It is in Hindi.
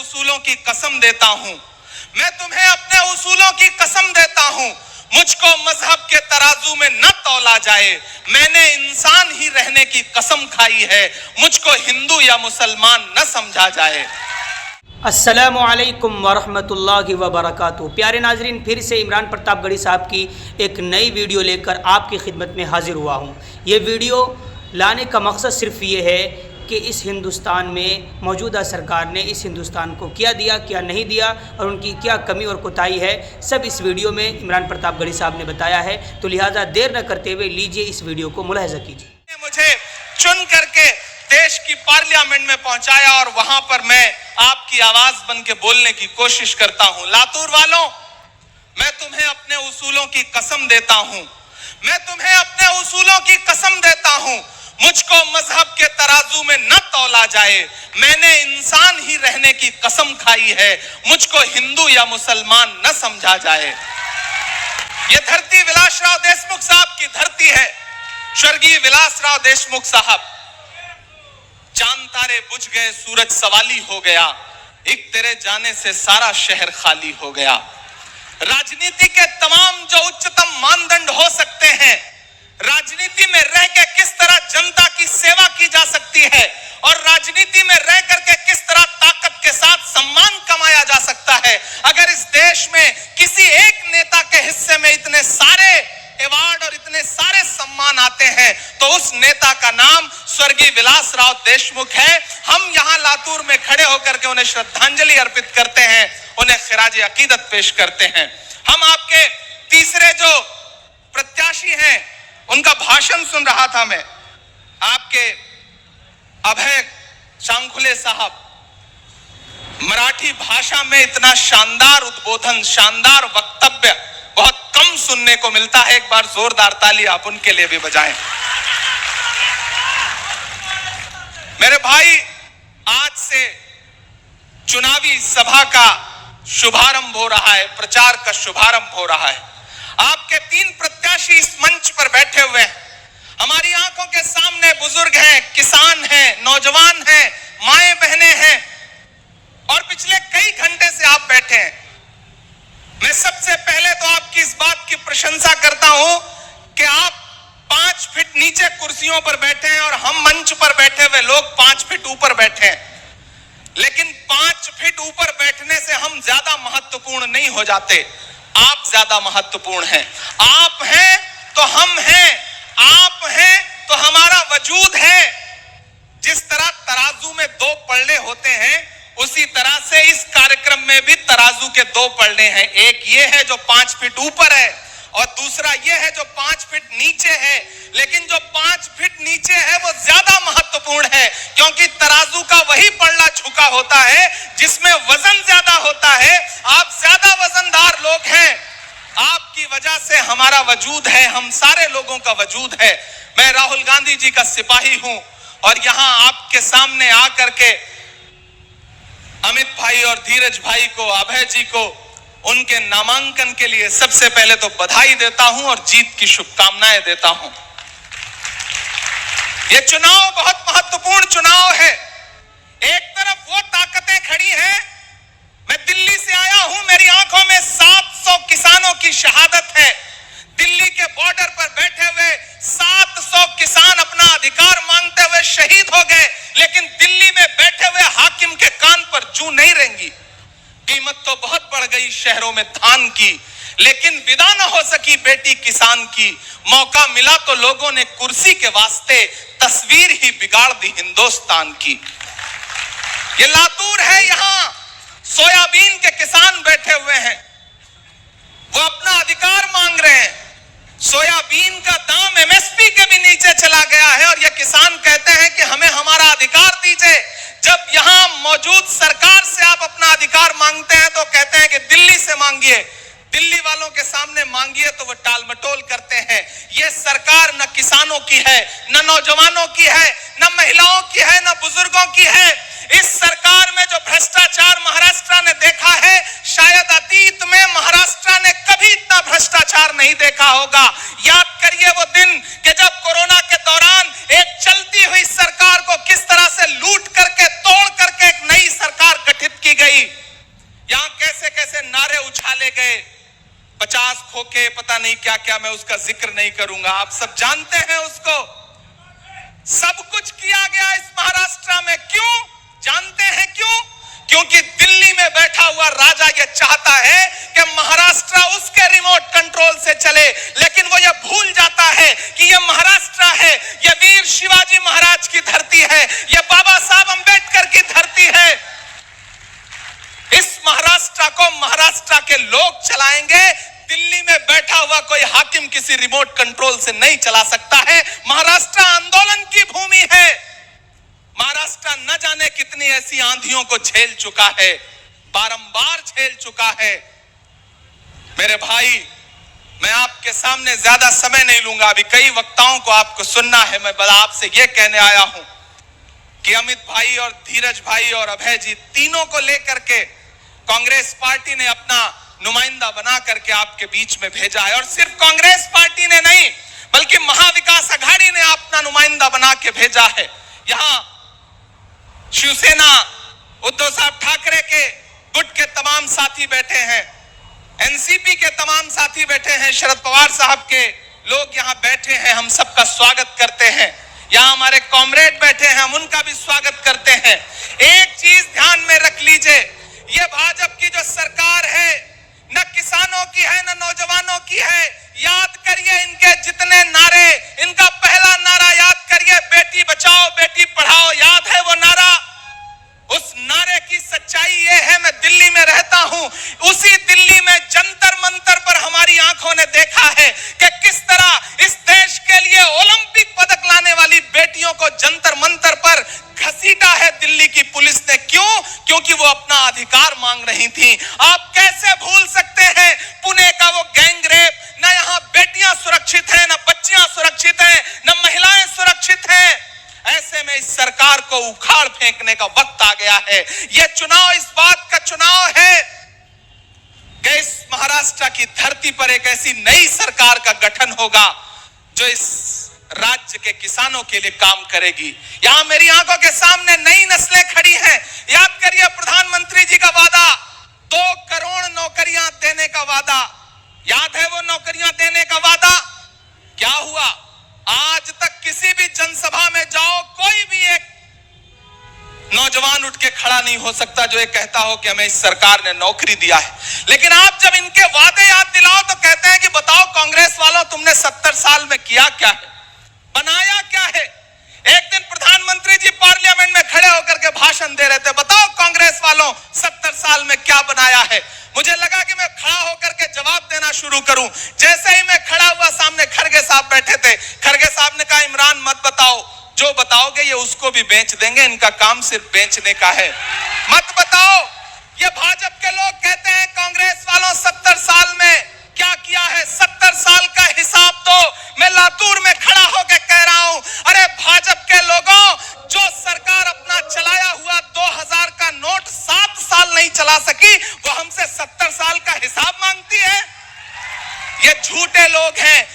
उसूलों की कसम देता हूं, मैं तुम्हें अपने उसूलों की कसम देता हूं। मुझको मजहब के तराजू में न तौला जाए, मैंने इंसान ही रहने की कसम खाई है। मुझको हिंदू या मुसलमान न समझा जाए। अस्सलामु अलैकुम वरहमतुल्लाहि वबरकातुहू। प्यारे नाजरीन, फिर से इमरान प्रतापगढ़ी साहब की एक नई वीडियो लेकर आपकी खिदमत में हाजिर हुआ हूँ। ये वीडियो लाने का मकसद सिर्फ ये है कि इस हिंदुस्तान में मौजूदा सरकार ने इस हिंदुस्तान को क्या दिया, क्या नहीं दिया और उनकी क्या कमी और कोताही है, सब इस वीडियो में इमरान प्रतापगढ़ी साहब ने बताया है। तो लिहाजा देर न करते हुए लीजिए इस वीडियो को मुलाहिजा कीजिए। मुझे चुन करके देश की पार्लियामेंट में पहुंचाया और वहां पर मैं आपकी आवाज बन के बोलने की कोशिश करता हूं। लातूर वालों, मैं तुम्हें अपने उसूलों की कसम देता हूं, मैं तुम्हें अपने उसूलों की कसम देता हूं। मुझको मजहब के तराजू में न तौला जाए, मैंने इंसान ही रहने की कसम खाई है। मुझको हिंदू या मुसलमान न समझा जाए। यह धरती विलासराव देशमुख साहब की धरती है। स्वर्गीय विलासराव देशमुख साहब, चांद तारे बुझ गए, सूरज सवाली हो गया, एक तेरे जाने से सारा शहर खाली हो गया। राजनीति के तमाम जो उच्चतम मानदंड हो सकते हैं, राजनीति में रह के किस तरह जनता की सेवा की जा सकती है और राजनीति में रह करके किस तरह ताकत के साथ सम्मान कमाया जा सकता है, अगर इस देश में किसी एक नेता के हिस्से में इतने सारे अवार्ड और इतने सारे सम्मान आते हैं तो उस नेता का नाम स्वर्गीय विलासराव देशमुख है। हम यहाँ लातूर में खड़े होकर के उन्हें श्रद्धांजलि अर्पित करते हैं, उन्हें खिराज अकीदत पेश करते हैं। हम आपके तीसरे जो प्रत्याशी हैं उनका भाषण सुन रहा था मैं, आपके अभय शांखुले साहब, मराठी भाषा में इतना शानदार उद्बोधन, शानदार वक्तव्य बहुत कम सुनने को मिलता है। एक बार जोरदार ताली आप उनके लिए भी बजाएं। मेरे भाई, आज से चुनावी सभा का शुभारंभ हो रहा है, प्रचार का शुभारंभ हो रहा है। आपके तीन प्रत्याशी इस मंच पर बैठे हुए हैं। हमारी आंखों के सामने बुजुर्ग हैं, किसान हैं, नौजवान हैं, माएं बहनें हैं और पिछले कई घंटे से आप बैठे हैं। मैं सबसे पहले तो आपकी इस बात की प्रशंसा करता हूं कि आप 5 फीट नीचे कुर्सियों पर बैठे हैं और हम मंच पर बैठे हुए लोग 5 फीट ऊपर बैठे हैं। लेकिन 5 फीट ऊपर बैठने से हम ज्यादा महत्वपूर्ण नहीं हो जाते, आप ज्यादा महत्वपूर्ण हैं। आप हैं तो हम हैं, आप हैं तो हमारा वजूद है। जिस तरह तराजू में 2 पलड़े होते हैं, उसी तरह से इस कार्यक्रम में भी तराजू के 2 पलड़े हैं। एक ये है जो 5 फीट ऊपर है और दूसरा ये है जो 5 फीट नीचे है। लेकिन जो 5 फीट नीचे है वो ज्यादा महत्वपूर्ण है, क्योंकि तराजू का वही पलड़ा झुका होता है जिसमें वजन ज्यादा होता है। आप ज्यादा वजनदार लोग हैं, आपकी वजह से हमारा वजूद है, हम सारे लोगों का वजूद है। मैं राहुल गांधी जी का सिपाही हूं और यहां आपके सामने आकर के अमित भाई और धीरज भाई को, अभय जी को उनके नामांकन के लिए सबसे पहले तो बधाई देता हूं और जीत की शुभकामनाएं देता हूं। यह चुनाव बहुत महत्वपूर्ण चुनाव है। एक तरफ वो ताकतें खड़ी हैं, मैं दिल्ली से आया हूं, मेरी आंखों में 700 किसानों की शहादत है। दिल्ली के बॉर्डर पर बैठे हुए 700 किसान अपना अधिकार मांगते हुए शहीद हो गए, लेकिन दिल्ली में बैठे हुए हाकिम के कान पर जूं नहीं रेंगी। कीमत तो बहुत बढ़ गई शहरों में धान की, लेकिन विदा न हो सकी बेटी किसान की। मौका मिला तो लोगों ने कुर्सी के वास्ते तस्वीर ही बिगाड़ दी हिंदुस्तान की। ये लातूर है, यहां सोयाबीन के किसान बैठे हुए हैं, वो अपना अधिकार मांग रहे हैं। सोयाबीन का दाम एमएसपी के भी नीचे चला गया है और ये किसान कहते हैं कि हमें हमारा अधिकार दीजिए। जब यहां मौजूद सरकार से आप अपना अधिकार मांगते हैं तो कहते हैं कि दिल्ली से मांगिए, दिल्ली वालों के सामने मांगिए तो वो टाल मटोल करते हैं। ये सरकार न किसानों की है, न नौजवानों की है, न महिलाओं की है, न बुजुर्गों की है। इस सरकार में जो भ्रष्टाचार महाराष्ट्र ने देखा है, शायद अतीत में महाराष्ट्र ने कभी इतना भ्रष्टाचार नहीं देखा होगा। याद करिए वो दिन कि जब कोरोना के दौरान एक चलती हुई सरकार को किस तरह से लूट करके, तोड़ करके एक नई सरकार गठित की गई। चले गए, 50 खोखे, पता नहीं क्या क्या, मैं उसका जिक्र नहीं करूंगा, आप सब जानते हैं उसको। सब कुछ किया गया इस महाराष्ट्र में, क्यों जानते हैं क्यों? क्योंकि दिल्ली में बैठा हुआ राजा यह चाहता है कि महाराष्ट्र उसके रिमोट कंट्रोल से चले, लेकिन वो यह भूल जाता है कि यह महाराष्ट्र है, यह वीर शिवाजी महाराज की धरती है, यह बाबा साहब अंबेडकर की धरती है। इस महाराष्ट्र को महाराष्ट्र के लोग चलाएंगे, दिल्ली में बैठा हुआ कोई हाकिम किसी रिमोट कंट्रोल से नहीं चला सकता है। महाराष्ट्र आंदोलन की भूमि है। महाराष्ट्र न जाने कितनी ऐसी आंधियों को झेल चुका है, बारंबार झेल चुका है। मेरे भाई, मैं आपके सामने ज्यादा समय नहीं लूंगा, अभी कई वक्ताओं को आपको सुनना है। मैं बस आपसे यह कहने आया हूं कि अमित भाई और धीरज भाई और अभय जी, तीनों को लेकर के कांग्रेस पार्टी ने अपना नुमाइंदा बना करके आपके बीच में भेजा है। और सिर्फ कांग्रेस पार्टी ने नहीं, बल्कि महाविकास आघाड़ी ने अपना नुमाइंदा बना के भेजा है। यहां शिवसेना उद्धव साहब ठाकरे के गुट के तमाम साथी बैठे हैं, एनसीपी के तमाम साथी बैठे हैं, शरद पवार साहब के लोग यहां बैठे हैं, हम सबका स्वागत करते हैं। यहां हमारे कॉमरेड बैठे हैं, हम उनका भी स्वागत करते हैं। एक चीज ध्यान में रख लीजिए, ये भाजपा की जो सरकार है, न किसानों की है न नौजवानों की है। याद करिए इनके जितने नारे, इनका पहला नारा याद करिए, बेटी बचाओ बेटी पढ़ाओ, याद है वो नारा? उस नारे की सच्चाई ये है, मैं दिल्ली में रहता हूं, उसी दिल्ली में जंतर मंतर पर हमारी आंखों ने देखा है कि किस तरह इस देश के लिए ओलंपिक पदक लाने वाली बेटियों को जंतर मंतर पर घसीटा है दिल्ली की पुलिस ने। क्यों? क्योंकि वो अपना अधिकार मांग रही थी। आप कैसे भूल सकते हैं पुणे का वो गैंग रेप? न यहां बेटियां सुरक्षित हैं, न बच्चियां सुरक्षित हैं, न महिलाएं सुरक्षित हैं। ऐसे में इस सरकार को उखाड़ फेंकने का वक्त आ गया है। यह चुनाव इस बात का चुनाव है कि इस महाराष्ट्र की धरती पर एक ऐसी नई सरकार का गठन होगा जो इस राज्य के किसानों के लिए काम करेगी। यहां मेरी आंखों के सामने नई नस्लें खड़ी हैं। याद करिए प्रधानमंत्री जी का वादा, 2 करोड़ नौकरियां देने का वादा, याद है वो नौकरियां देने का वादा? क्या हुआ? आज तक किसी भी जनसभा में जाओ, कोई भी एक नौजवान उठ के खड़ा नहीं हो सकता जो ये कहता हो कि हमें इस सरकार ने नौकरी दिया है। लेकिन आप जब इनके वादे याद दिलाओ तो कहते हैं कि बताओ कांग्रेस वालों, तुमने 70 साल में किया क्या है, बनाया क्या है? एक दिन प्रधानमंत्री जी पार्लियामेंट में खड़े होकर के भाषण दे रहे थे, बताओ कांग्रेस वालों 70 साल में क्या बनाया है। मुझे लगा कि मैं खड़ा होकर के जवाब देना शुरू करूं। जैसे ही मैं खड़ा हुआ, सामने खड़गे साहब बैठे थे। खड़गे साहब ने कहा, इमरान मत बताओ, जो बताओगे ये उसको भी बेच देंगे, इनका काम सिर्फ बेचने का है, मत बताओ। ये भाजपा के लोग कहते हैं कांग्रेस वालों 70 साल में क्या किया है, 70 साल का हिसाब दो। मैं लातूर में खड़ा होकर कह रहा हूं, अरे भाजपा के लोगों, जो सरकार अपना चलाया हुआ 2000 का नोट 7 साल नहीं चला सकी, वो हमसे 70 साल का हिसाब मांगती है। ये झूठे लोग हैं,